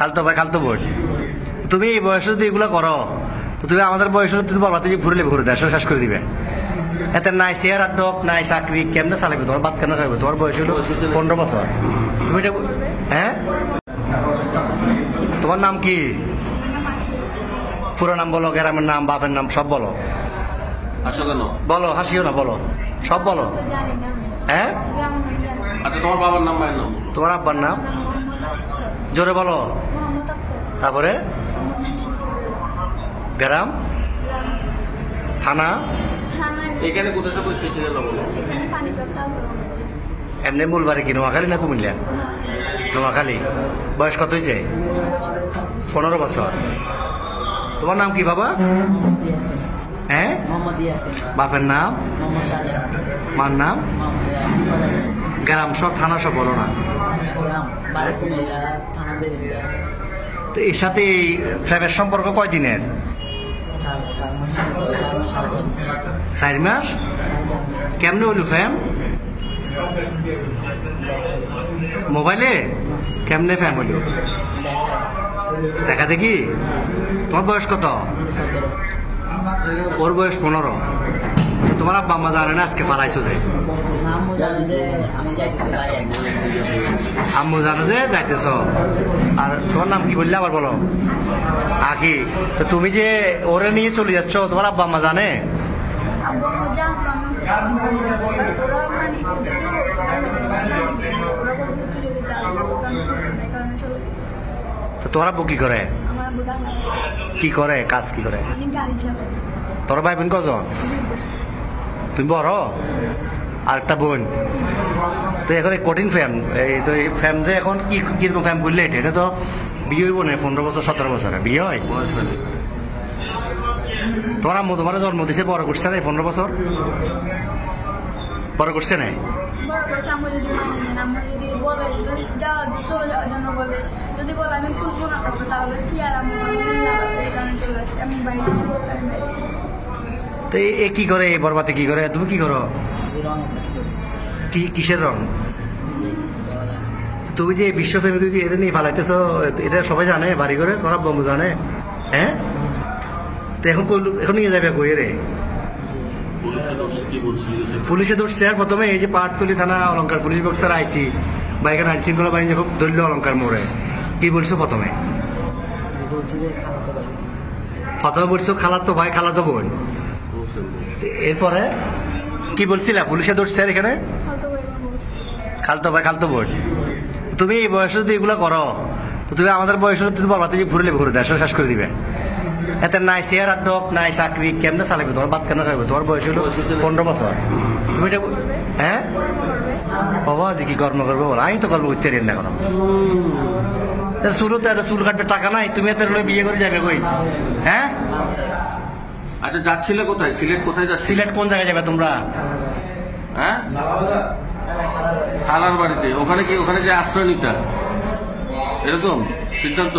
খালতো ভাই খালতো বোন। তুমি এই বয়সে যদি এগুলো করো তো তুমি আমাদের বয়সে তুমি বলবা যে ঘুরে নেবে, ঘুরে দেয় শেষ করে দিবে। এতে নাই চেয়ার আর ডক নাই চাকরি, কেমনে চালাবে তোমার? ভাত কেন খাবে? তোমার বয়স হলো 15 বছর। তুমি এটা হ্যাঁ, তোমার নাম কি? পুরো নাম বলো, গ্রামের নাম, বাপের নাম সব বলো। বলো, হাসিও না, বলো সব বলো। হ্যাঁ, আচ্ছা তোমার বাবার নাম, মায়ের নাম? তোমার আব্বার নাম জোরে বলো। তারপরে গ্রাম, থানা, এখানে কোথায় থাকো সেই জায়গা বলো। এমনি মূল বাড়ি কি নোয়াখালী না কুমিল্লা? নোয়াখালী। বয়স কত হয়েছে? 15 বছর। তোমার নাম কি বাবা? হ্যাঁ, বাপের নাম, মার নাম, গ্রাম সব, থানা সব বলো না। তো এর সাথে এই প্রেমের সম্পর্ক কয়দিনের? 4 মাস। কেমনে হইল ফ্যাম? মোবাইলে? কেমনে ফ্যাম হইল? দেখা দেখি। তোমার বয়স কত? ওর বয়স 15। তোমার আব্বা আম্মা জানে না আজকে পালাইছো যে? আম্মু জানে যে যাইতেছ। আর তোমার নাম কি বললে আবার বলো? আকি। তো তুমি যে ওরে নিয়ে চলে যাচ্ছ, তোমার আব্বা আম্মা জানে? তো তোমার আব্বু কি করে? কি করে কাজ, কি করে? তোর ভাই বোন কজন? তুমি বড়? আর একটা বোন। তো এখন কঠিন ফ্যাম, এই তো এই ফ্যাম যে এখন কি কিরকম ফ্যাম করলে এটা তো বিয়ে হইব না 15 বছর 17 বছরে বিয়ে হয়। তোমার আম্মু তোমার জন্ম দিছে, বড় করছে না 15 বছর? বড় করছে না? তো এ কি করে? বরবাতে কি করে? তুমি কি করো? কি কিসের রং? তুমি যে বিশ্ব ফ্যামিলি এটা নিয়ে ফালাইতেছ, এটা সবাই জানে বাড়ি করে? তোমার বন্ধু জানে? হ্যাঁ, তো এখন এখন নিয়ে যাবে কই রে? পুলিশে ধরছে। আর প্রথমে এই যে পাহাড়তলি থানা অলঙ্কার পুলিশ বক্সার আইসি বা এখানে আইন শৃঙ্খলা বাহিনী যখন ধরল অলঙ্কার মোড়ে, কি বলছো প্রথমে? প্রথমে বলছো খালাতো ভাই খালাতো বোন। এরপরে কি বলছিলা? পুলিশে ধরছে আর এখানে খালতো ভাই খালতো বোন। তুমি এই বয়সে যদি এগুলো করো তো তুমি আমাদের বয়সে তুমি বলবা যে ঘুরে নেবে, ঘুরে দেয় শেষ করে দিবে। এতে নাই চেয়ার আর ডক নাই চাকরি, কেমনে চালাবে তোমার? ভাত কেন খাবে? তোমার বয়স হলো 15 বছর। তুমি এটা হ্যাঁ বাবা যে কি কর্ম করবো বলো? আমি তো কর্ম করতে পারি না। এখন চুলও তো চুল কাটবে টাকা নাই, তুমি এত বিয়ে করে যাবে কই? হ্যাঁ, আচ্ছা যাচ্ছিলে কোথায়? সিলেট কোথায় যাচ্ছিলে? সিলেট কোন জায়গায় যাবে তোমরা? হ্যাঁ, খালার বাড়িতে। ওখানে কি, ওখানে যে আশ্রয় নিতা এরকম সিদ্ধান্ত?